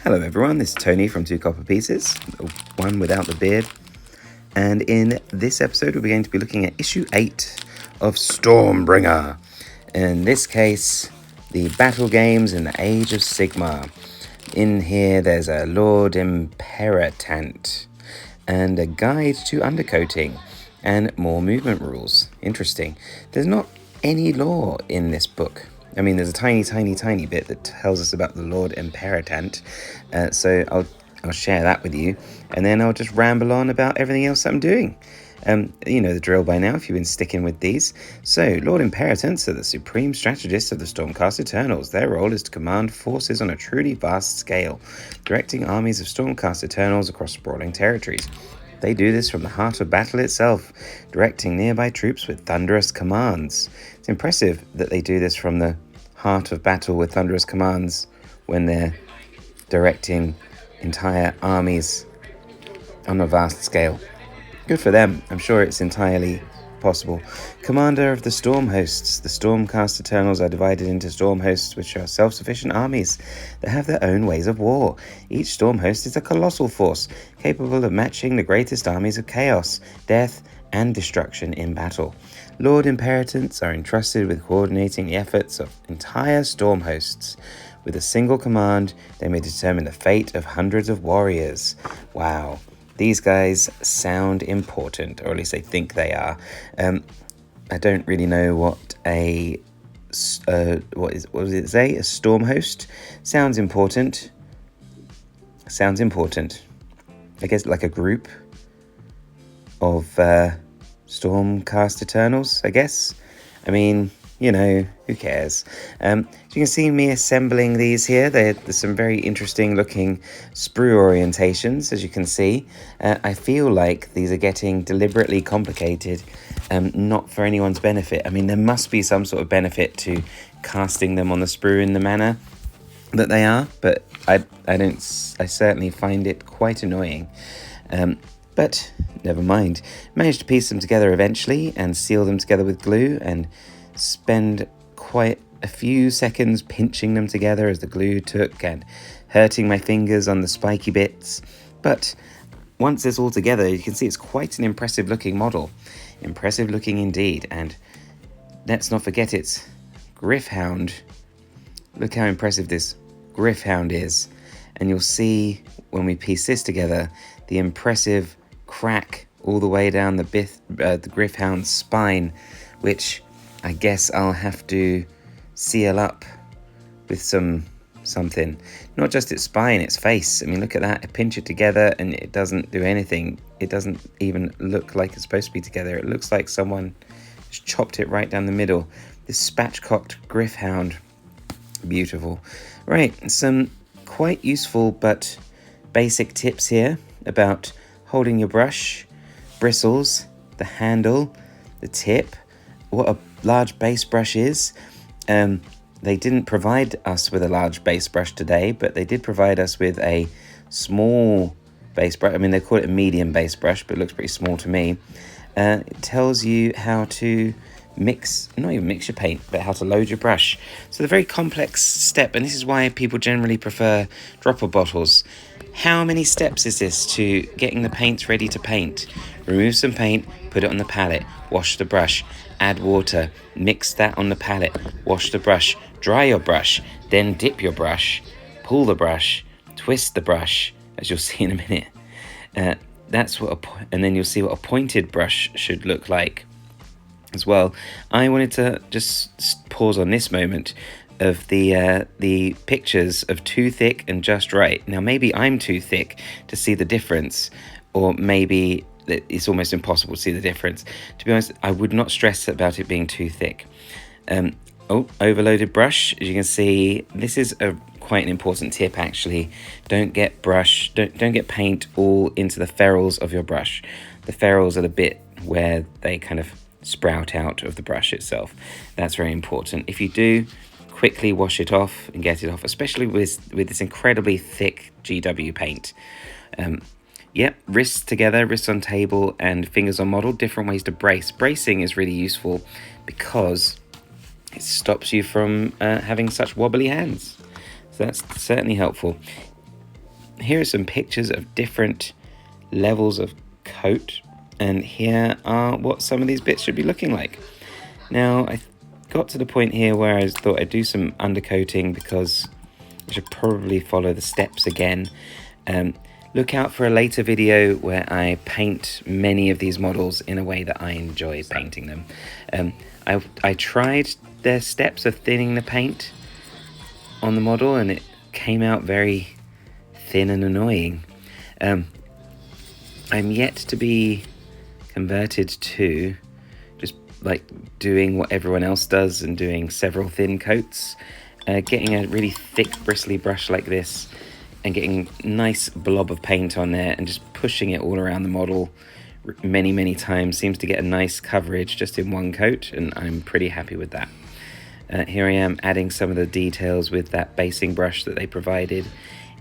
Hello everyone, this is Tony from Two Copper Pieces, one without the beard. And in this episode we're going to be looking at issue 8 of Stormbringer. In this case, the battle games in the age of Sigmar. In here there's a Lord Imperatant and a guide to undercoating and more movement rules. Interesting. There's not any lore in this book. I mean, there's a tiny bit that tells us about the Lord Imperatant, so I'll share that with you, and then I'll just ramble on about everything else I'm doing. You know the drill by now if you've been sticking with these. So, Lord Imperatants are the supreme strategists of the Stormcast Eternals. Their role is to command forces on a truly vast scale, directing armies of Stormcast Eternals across sprawling territories. They do this from the heart of battle itself, directing nearby troops with thunderous commands. It's impressive that they do this from the heart of battle with thunderous commands when they're directing entire armies on a vast scale. Good for them. I'm sure it's entirely possible. Commander of the Storm Hosts. The Stormcast Eternals are divided into Storm Hosts, which are self-sufficient armies that have their own ways of war. Each Storm Host is a colossal force, capable of matching the greatest armies of chaos, death, and destruction in battle. Lord Imperatants are entrusted with coordinating the efforts of entire Storm Hosts. With a single command, they may determine the fate of hundreds of warriors. Wow. These guys sound important, or at least they think they are. I don't really know what what does it say? A storm host? Sounds important. I guess like a group of Stormcast Eternals, I guess. I mean, you know, who cares? So you can see me assembling these here. There's some very interesting looking sprue orientations, as you can see. I feel like these are getting deliberately complicated, not for anyone's benefit. I mean, there must be some sort of benefit to casting them on the sprue in the manner that they are, but I certainly find it quite annoying. But never mind. Managed to piece them together eventually and seal them together with glue and spend quite a few seconds pinching them together as the glue took and hurting my fingers on the spiky bits. But once it's all together, you can see it's quite an impressive looking model. Impressive looking indeed. And let's not forget its Griffhound. Look how impressive this Griffhound is. And you'll see when we piece this together, the impressive crack all the way down the Griffhound's spine, which I guess I'll have to seal up with something. Not just its spine, its face. I mean, look at that. I pinch it together and it doesn't do anything. It doesn't even look like it's supposed to be together. It looks like someone just chopped it right down the middle. This spatchcocked Griffhound. Beautiful. Right, some quite useful but basic tips here about holding your brush, bristles, the handle, the tip, what a large base brush is. They didn't provide us with a large base brush today, but they did provide us with a small base brush. I mean, they call it a medium base brush, but it looks pretty small to me. It tells you how to not even mix your paint, but how to load your brush. So the very complex step, and this is why people generally prefer dropper bottles. How many steps is this to getting the paints ready to paint? Remove some paint, put it on the palette, wash the brush, add water, mix that on the palette, wash the brush, dry your brush, then dip your brush, pull the brush, twist the brush, as you'll see in a minute. And then you'll see what a pointed brush should look like as well. I wanted to just pause on this moment of the pictures of too thick and just right. Now maybe I'm too thick to see the difference, or maybe it's almost impossible to see the difference. To be honest, I would not stress about it being too thick. Overloaded brush. As you can see, this is quite an important tip actually. Don't get paint all into the ferrules of your brush. The ferrules are the bit where they kind of sprout out of the brush itself. That's very important. If you do, quickly wash it off and get it off, especially with this incredibly thick GW paint. Wrists together, wrists on table and fingers on model, different ways to brace. Bracing is really useful because it stops you from having such wobbly hands. So that's certainly helpful. here are some pictures of different levels of coat, and here are what some of these bits should be looking like. Now, I got to the point here where I thought I'd do some undercoating because I should probably follow the steps again. Look out for a later video where I paint many of these models in a way that I enjoy painting them. I tried the steps of thinning the paint on the model, and it came out very thin and annoying. I'm yet to be converted to just like doing what everyone else does and doing several thin coats, getting a really thick bristly brush like this and getting a nice blob of paint on there and just pushing it all around the model many times seems to get a nice coverage just in one coat, and I'm pretty happy with that. Here I am adding some of the details with that basing brush that they provided.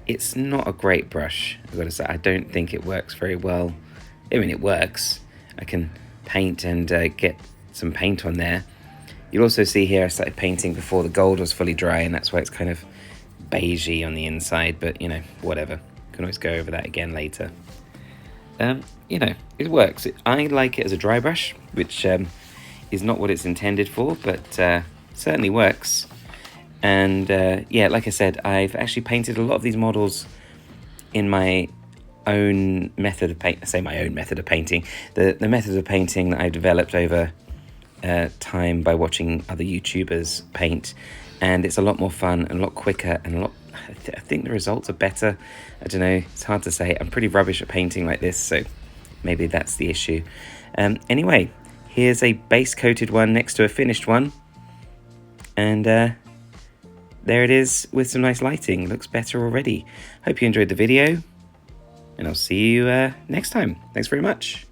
It's not a great brush, I've got to say. I don't think it works very well. I mean, it works. I can paint and get some paint on there. You'll also see here I started painting before the gold was fully dry, and that's why it's kind of beigey on the inside, but you know, whatever. Can always go over that again later. You know, it works. I like it as a dry brush, which is not what it's intended for, but certainly works. And yeah, like I said, I've actually painted a lot of these models in my own method of paint. I say my own method of painting. The method of painting that I developed over time by watching other YouTubers paint, and it's a lot more fun and a lot quicker and a lot. I think the results are better. I don't know. It's hard to say. I'm pretty rubbish at painting like this, so maybe that's the issue. Anyway, here's a base coated one next to a finished one, and there it is with some nice lighting. Looks better already. Hope you enjoyed the video, and I'll see you next time. Thanks very much.